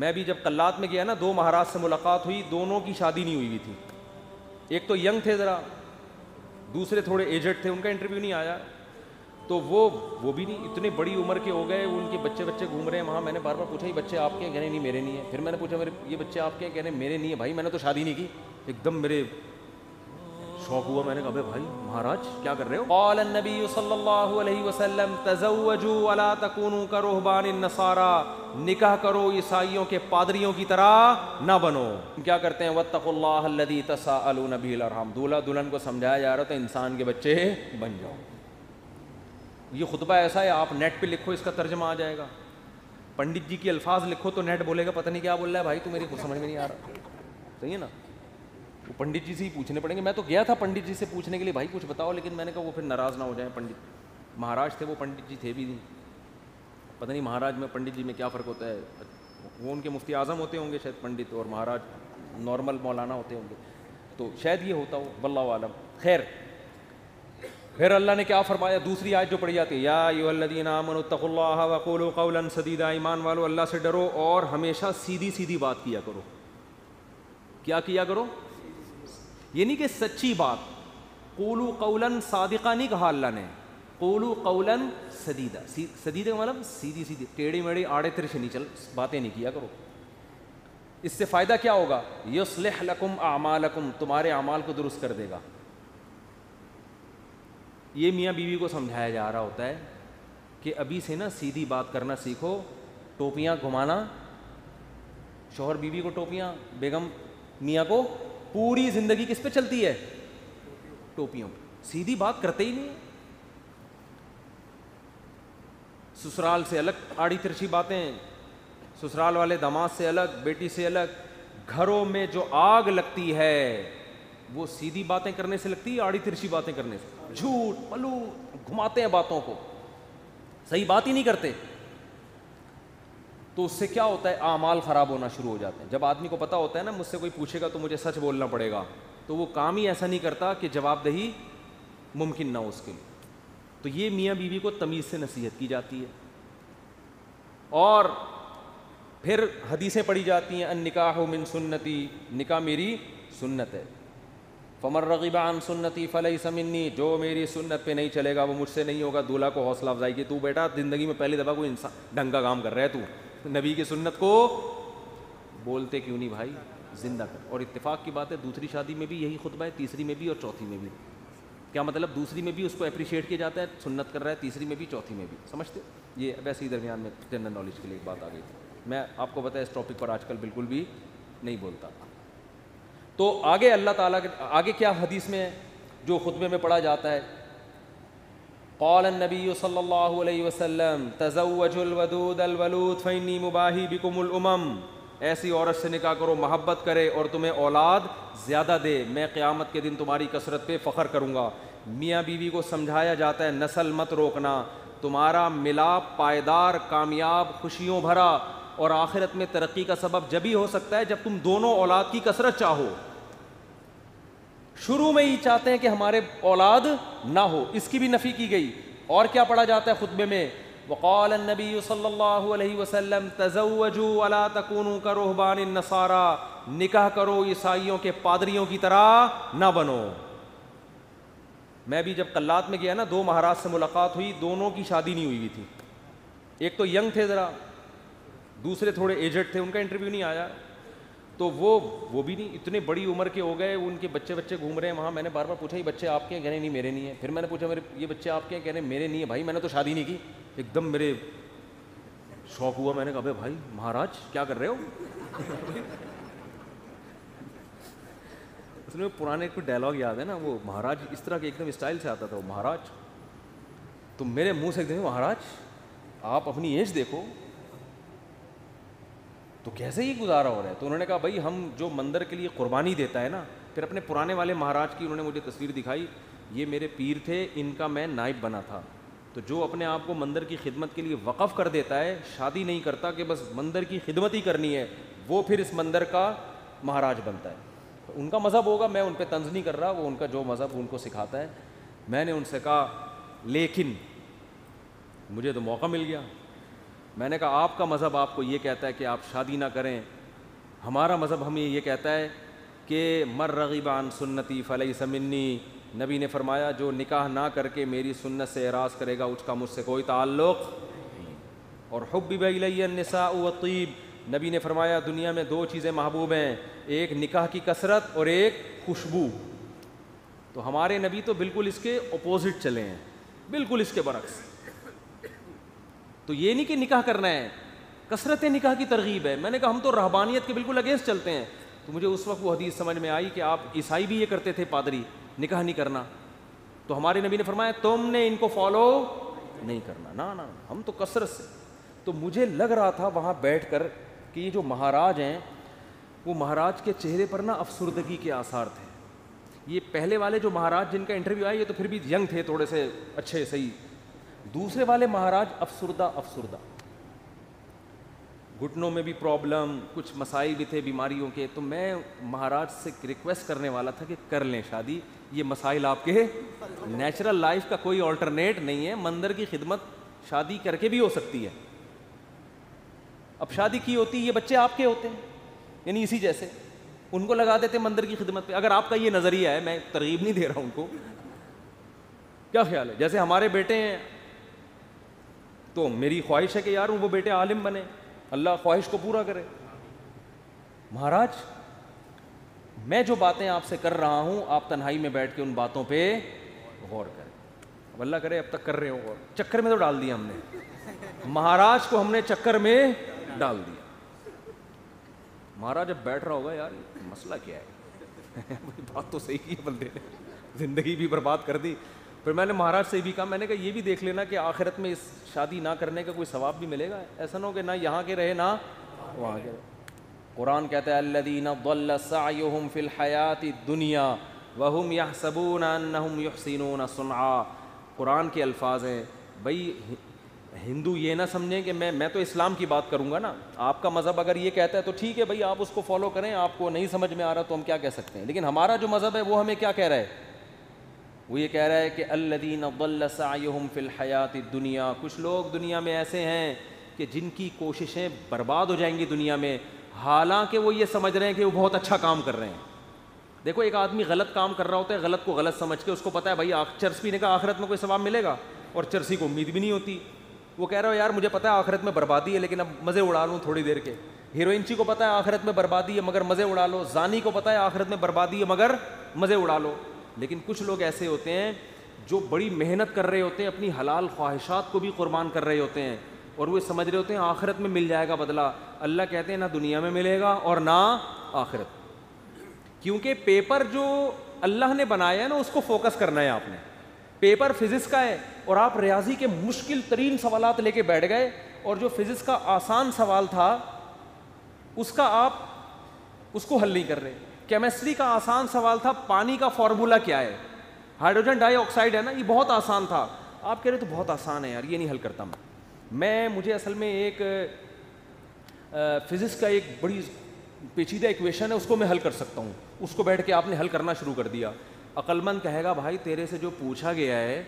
میں بھی جب قلات میں گیا نا 2 مہاراج سے ملاقات ہوئی, دونوں کی شادی نہیں ہوئی تھی. ایک تو ینگ تھے ذرا, دوسرے تھوڑے ایجڈ تھے, ان کا انٹرویو نہیں آیا. تو وہ بھی نہیں, اتنے بڑی عمر کے ہو گئے, ان کے بچے گھوم رہے ہیں وہاں. میں نے بار بار پوچھا یہ بچے آپ کے ہیں؟ کہنے نہیں میرے نہیں ہیں. پھر میں نے پوچھا یہ بچے آپ کے ہیں؟ کہنے میرے نہیں ہیں. بھائی میں نے تو شادی نہیں کی. ایک دم میرے شوق ہوا, میں نے کہا بھائی مہاراج کیا کر رہے ہو؟ قال النبی صلی اللہ علیہ وسلم تزوجوا ولا تکونوا کرہبان النصارى, نکاح کرو عیسائیوں کے پادریوں کی طرح نہ بنو. کیا کرتے ہیں؟ واتقوا اللہ الذی تساءلون به الارحام, دولہا دلہن کو سمجھایا جا رہا تھا انسان کے بچے بن جاؤ. یہ خطبہ ایسا ہے, آپ نیٹ پہ لکھو اس کا ترجمہ آ جائے گا. پنڈت جی کے الفاظ لکھو تو نیٹ بولے گا پتہ نہیں کیا بول رہا ہے بھائی, تو میری کچھ سمجھ میں نہیں آ رہا. صحیح ہے نا؟ وہ پنڈت جی سے ہی پوچھنے پڑیں گے. میں تو گیا تھا پنڈت جی سے پوچھنے کے لیے بھائی کچھ بتاؤ, لیکن میں نے کہا وہ پھر ناراض نہ ہو جائیں. پنڈت مہاراج تھے وہ, پنڈت جی تھے بھی نہیں. پتہ نہیں مہاراج میں پنڈت جی میں کیا فرق ہوتا ہے. وہ ان کے مفتی اعظم ہوتے ہوں گے شاید پنڈت, اور مہاراج نارمل مولانا ہوتے ہوں گے, تو شاید یہ ہوتا ہو, واللہ عالم. خیر, پھر اللہ نے کیا فرمایا؟ دوسری آیت جو پڑھی جاتی ہے, یا ایھا الذین آمنوا اتقوا اللہ وقولوا قولا سدیدا, ایمان والو اللہ سے ڈرو اور ہمیشہ سیدھی سیدھی بات کیا کرو. کیا کیا کرو؟ یہ نہیں کہ سچی بات. قولوا قولا صادقا نہیں کہا اللہ نے, قولوا قولا سدیدا. سدیدا مطلب سیدھی سیدھی, ٹیڑھی میڑھی آڑے ترچھے نہیں چل باتیں نہیں کیا کرو. اس سے فائدہ کیا ہوگا؟ یصلح لکم اعمالکم, تمہارے اعمال کو درست کر دے گا. یہ میاں بیوی کو سمجھایا جا رہا ہوتا ہے کہ ابھی سے نا سیدھی بات کرنا سیکھو. ٹوپیاں گھمانا, شوہر بیوی کو ٹوپیاں, بیگم میاں کو, پوری زندگی کس پہ چلتی ہے؟ ٹوپیوں پہ. سیدھی بات کرتے ہی نہیں. سسرال سے الگ آڑی ترچھی باتیں, سسرال والے داماد سے الگ, بیٹی سے الگ. گھروں میں جو آگ لگتی ہے وہ سیدھی باتیں کرنے سے لگتی ہے, آڑی ترچھی باتیں کرنے سے. جھوٹ پلو گھماتے ہیں باتوں کو, صحیح بات ہی نہیں کرتے. تو اس سے کیا ہوتا ہے؟ اعمال خراب ہونا شروع ہو جاتے ہیں. جب آدمی کو پتہ ہوتا ہے نا مجھ سے کوئی پوچھے گا تو مجھے سچ بولنا پڑے گا, تو وہ کام ہی ایسا نہیں کرتا کہ جواب دہی ممکن نہ ہو اس کے لیے. تو یہ میاں بیوی کو تمیز سے نصیحت کی جاتی ہے. اور پھر حدیثیں پڑھی جاتی ہیں, النکاح من سنتی, نکاح میری سنت ہے. فمن رغب عن سنتی فلیس منی, جو میری سنت پہ نہیں چلے گا وہ مجھ سے نہیں ہوگا. دولہا کو حوصلہ افزائی کی, تو بیٹا زندگی میں پہلی دفعہ کوئی انسان ڈھنگ کا کام کر رہا ہے, تو نبی کی سنت کو بولتے کیوں نہیں بھائی, زندہ کر. اور اتفاق کی بات ہے دوسری شادی میں بھی یہی خطبہ ہے, تیسری میں بھی اور چوتھی میں بھی. کیا مطلب؟ دوسری میں بھی اس کو اپریشیٹ کیا جاتا ہے, سنت کر رہا ہے, تیسری میں بھی چوتھی میں بھی. سمجھتے؟ یہ ویسے ہی درمیان میں جنرل نالج کے لیے ایک بات آ گئی تھی. میں آپ کو بتایا اس ٹاپک پر آج کل بالکل بھی نہیں بولتا. تو آگے اللہ تعالیٰ کے آگے کیا حدیث میں ہے جو خطبے میں پڑھا جاتا ہے؟ قال النبی صلی اللہ علیہ وسلم تزوجوا الودود الولود فإنی مباہی بکم الامم, ایسی عورت سے نکاح کرو محبت کرے اور تمہیں اولاد زیادہ دے, میں قیامت کے دن تمہاری کثرت پہ فخر کروں گا. میاں بیوی کو سمجھایا جاتا ہے نسل مت روکنا, تمہارا ملاپ پائیدار, کامیاب, خوشیوں بھرا اور آخرت میں ترقی کا سبب جبھی ہو سکتا ہے جب تم دونوں اولاد کی کثرت چاہو. شروع میں ہی چاہتے ہیں کہ ہمارے اولاد نہ ہو, اس کی بھی نفی کی گئی. اور کیا پڑھا جاتا ہے خطبے میں؟ وقال النبی صلی اللہ علیہ وسلم تزوجوا ولا تکونوا کرہبان النصارى, نکاح کرو عیسائیوں کے پادریوں کی طرح نہ بنو. میں بھی جب قلات میں گیا نا 2 مہاراج سے ملاقات ہوئی, دونوں کی شادی نہیں ہوئی تھی. ایک تو ینگ تھے ذرا, دوسرے تھوڑے ایجڈ تھے, ان کا انٹرویو نہیں آیا. تو وہ بھی نہیں, اتنے بڑی عمر کے ہو گئے, ان کے بچے گھوم رہے ہیں وہاں. میں نے بار بار پوچھا یہ بچے آپ کے ہیں؟ کہنے نہیں میرے نہیں ہیں. پھر میں نے پوچھا یہ بچے آپ کے ہیں؟ کہنے میرے نہیں ہیں. بھائی میں نے تو شادی نہیں کی. ایک دم میرے شوق ہوا, میں نے کہا بھائی مہاراج کیا کر رہے ہو؟ اس میں پرانے کوئی ڈائلاگ یاد ہے نا, وہ مہاراج اس طرح کے ایک دم اسٹائل سے آتا تھا, وہ مہاراج. تو میرے منہ سے ایک دم مہاراج آپ اپنی ایج دیکھو, تو کیسے ہی گزارا ہو رہا ہے. تو انہوں نے کہا بھائی ہم جو مندر کے لیے قربانی دیتا ہے نا, پھر اپنے پرانے والے مہاراج کی انہوں نے مجھے تصویر دکھائی, یہ میرے پیر تھے, ان کا میں نائب بنا تھا. تو جو اپنے آپ کو مندر کی خدمت کے لیے وقف کر دیتا ہے, شادی نہیں کرتا کہ بس مندر کی خدمت ہی کرنی ہے, وہ پھر اس مندر کا مہاراج بنتا ہے. ان کا مذہب ہوگا, میں ان پہ طنز نہیں کر رہا, وہ ان کا جو مذہب ان کو سکھاتا ہے. میں نے ان سے کہا لیکن مجھے تو موقع مل گیا, میں نے کہا آپ کا مذہب آپ کو یہ کہتا ہے کہ آپ شادی نہ کریں, ہمارا مذہب ہمیں یہ کہتا ہے کہ مر رغب عن سنتی فلیس منی. نبی نے فرمایا جو نکاح نہ کر کے میری سنت سے اعراض کرے گا اس کا مجھ سے کوئی تعلق نہیں. اور حبب الی النساء والطیب, نبی نے فرمایا دنیا میں 2 چیزیں محبوب ہیں, ایک نکاح کی کثرت اور ایک خوشبو. تو ہمارے نبی تو بالکل اس کے اپوزٹ چلے ہیں, بالکل اس کے برعکس. تو یہ نہیں کہ نکاح کرنا ہے, کثرت نکاح کی ترغیب ہے. میں نے کہا ہم تو رہبانیت کے بالکل اگینسٹ چلتے ہیں. تو مجھے اس وقت وہ حدیث سمجھ میں آئی کہ آپ عیسائی بھی یہ کرتے تھے, پادری, نکاح نہیں کرنا. تو ہمارے نبی نے فرمایا تم نے ان کو فالو نہیں کرنا, نا ہم تو کثرت سے. تو مجھے لگ رہا تھا وہاں بیٹھ کر کہ یہ جو مہاراج ہیں وہ مہاراج کے چہرے پر نا افسردگی کے آثار تھے. یہ پہلے والے جو مہاراج جن کا انٹرویو آیا یہ تو پھر بھی ینگ تھے, تھوڑے سے اچھے صحیح. دوسرے والے مہاراج افسردہ, گھٹنوں میں بھی پرابلم, کچھ مسائل بھی تھے بیماریوں کے. تو میں مہاراج سے ریکویسٹ کرنے والا تھا کہ کر لیں شادی, یہ مسائل آپ کے نیچرل لائف کا کوئی آلٹرنیٹ نہیں ہے. مندر کی خدمت شادی کر کے بھی ہو سکتی ہے. اب شادی کی ہوتی یہ بچے آپ کے ہوتے ہیں, یعنی اسی جیسے ان کو لگا دیتے مندر کی خدمت پہ. اگر آپ کا یہ نظریہ ہے, میں ترغیب نہیں دے رہا ہوں ان کو, کیا خیال ہے؟ جیسے ہمارے بیٹے ہیں تو میری خواہش ہے کہ یار وہ بیٹے عالم بنے, اللہ خواہش کو پورا کرے. مہاراج میں جو باتیں آپ سے کر رہا ہوں آپ تنہائی میں بیٹھ کے ان باتوں پہ غور کریں. اب اللہ کرے اب تک کر رہے ہو غور. چکر میں تو ڈال دیا ہم نے, مہاراج کو ہم نے چکر میں ڈال دیا. مہاراج جب بیٹھ رہا ہوگا یار مسئلہ کیا ہے, بات تو صحیح کی ہے بندے نے, زندگی بھی برباد کر دی. پھر میں نے مہاراج سے بھی کہا, میں نے کہا یہ بھی دیکھ لینا کہ آخرت میں اس شادی نہ کرنے کا کوئی ثواب بھی ملے گا. ایسا نہ ہو کہ نہ یہاں کے رہے نہ وہاں کے رہے. قرآن کہتا ہے الذین ضل سعیہم فی الحیاۃ الدنیا وہم یحسبون انہم یحسنون صنعا. قرآن کے الفاظ ہیں. بھائی ہندو یہ نہ سمجھیں کہ میں تو اسلام کی بات کروں گا نا, آپ کا مذہب اگر یہ کہتا ہے تو ٹھیک ہے بھائی آپ اس کو فالو کریں, آپ کو نہیں سمجھ میں آ رہا تو ہم کیا کہہ سکتے ہیں. لیکن ہمارا جو مذہب ہے وہ ہمیں کیا کہہ رہا ہے, وہ یہ کہہ رہا ہے کہ الذین ضل سعیہم فی الحیاۃ الدنیا. کچھ لوگ دنیا میں ایسے ہیں کہ جن کی کوششیں برباد ہو جائیں گی دنیا میں, حالانکہ وہ یہ سمجھ رہے ہیں کہ وہ بہت اچھا کام کر رہے ہیں. دیکھو ایک آدمی غلط کام کر رہا ہوتا ہے, غلط کو غلط سمجھ کے, اس کو پتہ ہے بھائی چرس پینے کا آخرت میں کوئی ثواب ملے گا, اور چرسی کو امید بھی نہیں ہوتی. وہ کہہ رہا ہے یار مجھے پتہ ہے آخرت میں بربادی ہے لیکن اب مزے اڑا لوں تھوڑی دیر کے. ہیروئنچی کو پتہ ہے آخرت میں بربادی ہے مگر مزے اڑا لو. زانی کو پتہ ہے آخرت میں بربادی ہے مگر مزے اڑا لو. لیکن کچھ لوگ ایسے ہوتے ہیں جو بڑی محنت کر رہے ہوتے ہیں, اپنی حلال خواہشات کو بھی قربان کر رہے ہوتے ہیں, اور وہ سمجھ رہے ہوتے ہیں آخرت میں مل جائے گا بدلہ. اللہ کہتے ہیں نہ دنیا میں ملے گا اور نہ آخرت. کیونکہ پیپر جو اللہ نے بنایا ہے نا اس کو فوکس کرنا ہے آپ نے. پیپر فزکس کا ہے اور آپ ریاضی کے مشکل ترین سوالات لے کے بیٹھ گئے, اور جو فزکس کا آسان سوال تھا اس کا آپ اس کو حل نہیں کر رہے. کیمسٹری کا آسان سوال تھا پانی کا فارمولا کیا ہے, ہائیڈروجن ڈائی آکسائڈ ہے نا, یہ بہت آسان تھا. آپ کہہ رہے تو بہت آسان ہے یار, یہ نہیں حل کرتا مجھے اصل میں ایک فزکس کا ایک بڑی پیچیدہ ایکویشن ہے اس کو میں حل کر سکتا ہوں. اس کو بیٹھ کے آپ نے حل کرنا شروع کر دیا. عقل مند کہے گا بھائی تیرے سے جو پوچھا گیا ہے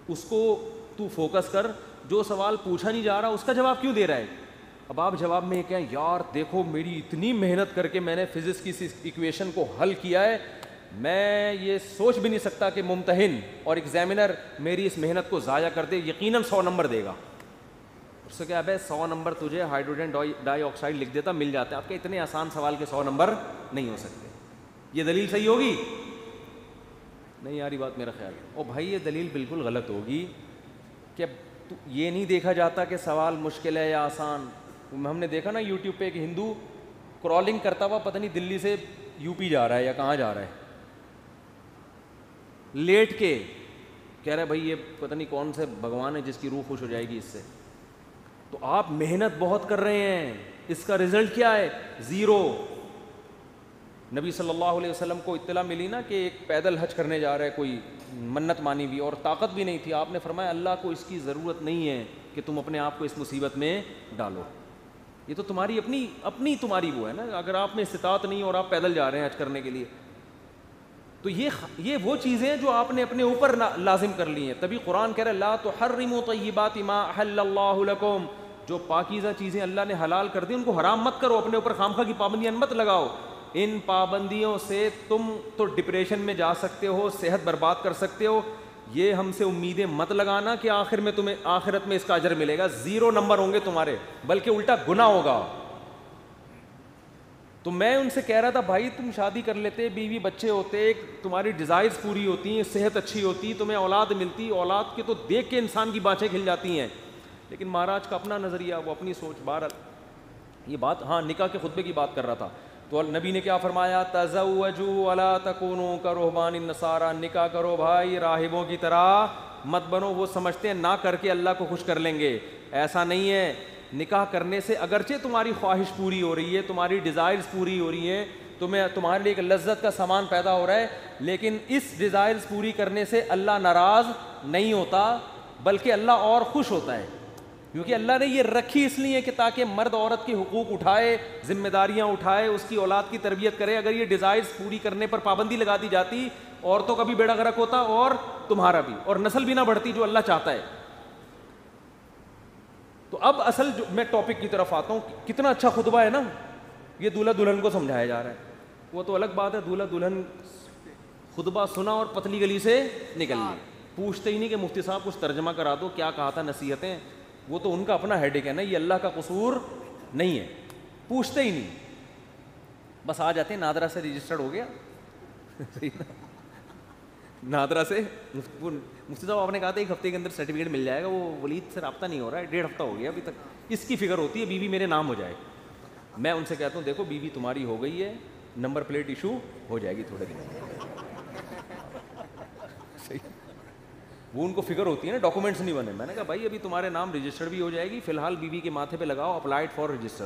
اس کو تو فوکس کر, جو سوال پوچھا نہیں جا رہا اس کا جواب کیوں دے رہا ہے. اب آپ جواب میں کہیں یار دیکھو میری اتنی محنت کر کے میں نے فزکس کی اس ایکویشن کو حل کیا ہے, میں یہ سوچ بھی نہیں سکتا کہ ممتحن اور ایگزامینر میری اس محنت کو ضائع کر دے, یقیناً 100 نمبر دے گا. اس سے کیا ہے 100 نمبر تجھے ہائیڈروجن ڈائی آکسائڈ لکھ دیتا مل جاتا ہے. آپ کے اتنے آسان سوال کے 100 نمبر نہیں ہو سکتے. یہ دلیل صحیح ہوگی نہیں یاری بات میرا خیال ہے. اور بھائی یہ دلیل بالکل غلط ہوگی کہ یہ نہیں دیکھا جاتا کہ سوال مشکل ہے یا آسان. ہم نے دیکھا نا یوٹیوب پہ ایک ہندو کرالنگ کرتا ہوا پتہ نہیں دلی سے یو پی جا رہا ہے یا کہاں جا رہا ہے, لیٹ کے کہہ رہا ہے بھائی یہ پتہ نہیں کون سے بھگوان ہے جس کی روح خوش ہو جائے گی اس سے. تو آپ محنت بہت کر رہے ہیں, اس کا رزلٹ کیا ہے؟ 0. نبی صلی اللہ علیہ وسلم کو اطلاع ملی نا کہ ایک پیدل حج کرنے جا رہا ہے کوئی, منت مانی بھی اور طاقت بھی نہیں تھی. آپ نے فرمایا اللہ کو اس کی ضرورت نہیں ہے کہ تم اپنے آپ کو اس مصیبت میں ڈالو, یہ تو تمہاری اپنی تمہاری وہ ہے نا. اگر آپ میں استطاعت نہیں اور آپ پیدل جا رہے ہیں حج کرنے کے لیے تو یہ وہ چیزیں جو آپ نے اپنے اوپر لازم کر لی ہیں. تبھی قرآن کہہ رہا ہے لا تحرموا طیبات ما احل اللہ لکم, جو پاکیزہ چیزیں اللہ نے حلال کر دی ان کو حرام مت کرو, اپنے اوپر خامخواہ کی پابندیاں مت لگاؤ. ان پابندیوں سے تم تو ڈپریشن میں جا سکتے ہو, صحت برباد کر سکتے ہو. یہ ہم سے امیدیں مت لگانا کہ آخر میں تمہیں آخرت میں اس کا اجر ملے گا. 0 نمبر ہوں گے تمہارے, بلکہ الٹا گناہ ہوگا. تو میں ان سے کہہ رہا تھا بھائی تم شادی کر لیتے, بیوی بچے ہوتے, تمہاری ڈیزائرز پوری ہوتی ہیں, صحت اچھی ہوتی, تمہیں اولاد ملتی, اولاد کے تو دیکھ کے انسان کی بانچیں کھل جاتی ہیں. لیکن مہاراج کا اپنا نظریہ, وہ اپنی سوچ. بہرحال یہ بات, ہاں نکاح کے خطبے کی بات کر رہا تھا. تو نبی نے کیا فرمایا, تزوجوا ولا تکونوا کرہبان النصارى, نکاح کرو بھائی راہبوں کی طرح مت بنو. وہ سمجھتے ہیں نہ کر کے اللہ کو خوش کر لیں گے, ایسا نہیں ہے. نکاح کرنے سے اگرچہ تمہاری خواہش پوری ہو رہی ہے, تمہاری ڈیزائرز پوری ہو رہی ہیں, تمہارے لیے ایک لذت کا سامان پیدا ہو رہا ہے, لیکن اس ڈیزائرز پوری کرنے سے اللہ ناراض نہیں ہوتا, بلکہ اللہ اور خوش ہوتا ہے. کیونکہ اللہ نے یہ رکھی اس لیے کہ تاکہ مرد عورت کے حقوق اٹھائے, ذمہ داریاں اٹھائے, اس کی اولاد کی تربیت کرے. اگر یہ ڈیزائرز پوری کرنے پر پابندی لگا دی جاتی, عورتوں کا بھی بیڑا غرق ہوتا اور تمہارا بھی, اور نسل بھی نہ بڑھتی جو اللہ چاہتا ہے. تو اب اصل جو میں ٹاپک کی طرف آتا ہوں, کتنا اچھا خطبہ ہے نا, یہ دولہا دلہن کو سمجھایا جا رہا ہے. وہ تو الگ بات ہے, دولہا دلہن خطبہ سنا اور پتلی گلی سے نکل لی, پوچھتے ہی نہیں کہ مفتی صاحب کچھ ترجمہ کرا دو, کیا کہا تھا, نصیحتیں. وہ تو ان کا اپنا ہیڈیک ہے نا, یہ اللہ کا قصور نہیں ہے. پوچھتے ہی نہیں, بس آ جاتے ہیں نادرا سے رجسٹرڈ ہو گیا, نادرا سے مفتی صاحب آپ نے کہا تھا 1 ہفتے کے اندر سرٹیفکیٹ مل جائے گا. وہ ولید سے رابطہ نہیں ہو رہا ہے, 1.5 ہفتہ ہو گیا ابھی تک. اس کی فکر ہوتی ہے بیوی میرے نام ہو جائے. میں ان سے کہتا ہوں دیکھو بیوی تمہاری ہو گئی ہے, نمبر پلیٹ ایشو ہو جائے گی تھوڑے دن. وہ ان کو فکر ہوتی ہے نا, ڈاکومنٹس نہیں بنے. میں نے کہا بھائی ابھی تمہارے نام رجسٹرڈ بھی ہو جائے گی, فی الحال بیوی کے ماتھے پہ لگاؤ اپلائڈ فار رجسٹر.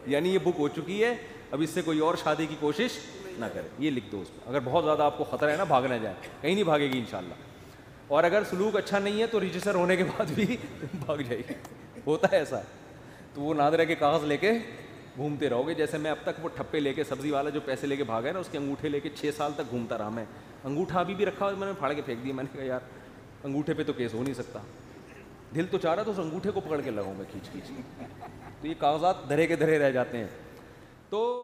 یعنی یہ بک ہو چکی ہے, اب اس سے کوئی اور شادی کی کوشش نہ کرے, یہ لکھ دو اس پہ. اگر بہت زیادہ آپ کو خطرہ ہے نا, بھاگ نہ جائے, کہیں نہیں بھاگے گی انشاءاللہ. اور اگر سلوک اچھا نہیں ہے تو رجسٹر ہونے کے بعد بھی بھاگ جائے گی, ہوتا ہے ایسا. تو وہ نادرہ کے کاغذ لے کے گھومتے رہو گے. جیسے میں اب تک وہ ٹھپے لے کے, سبزی والا جو پیسے لے کے بھاگا ہے نا, اس کے انگوٹھے لے کے 6 سال تک گھومتا رہا میں. انگوٹھا ابھی بھی رکھا, میں نے پھاڑ کے پھینک دیا. میں نے کہا یار انگوٹھے پہ تو کیس ہو نہیں سکتا. دل تو چاہ رہا تو اس انگوٹھے کو پکڑ کے لگاؤں میں کھینچ. تو یہ کاغذات دھرے کے دھرے رہ جاتے ہیں. تو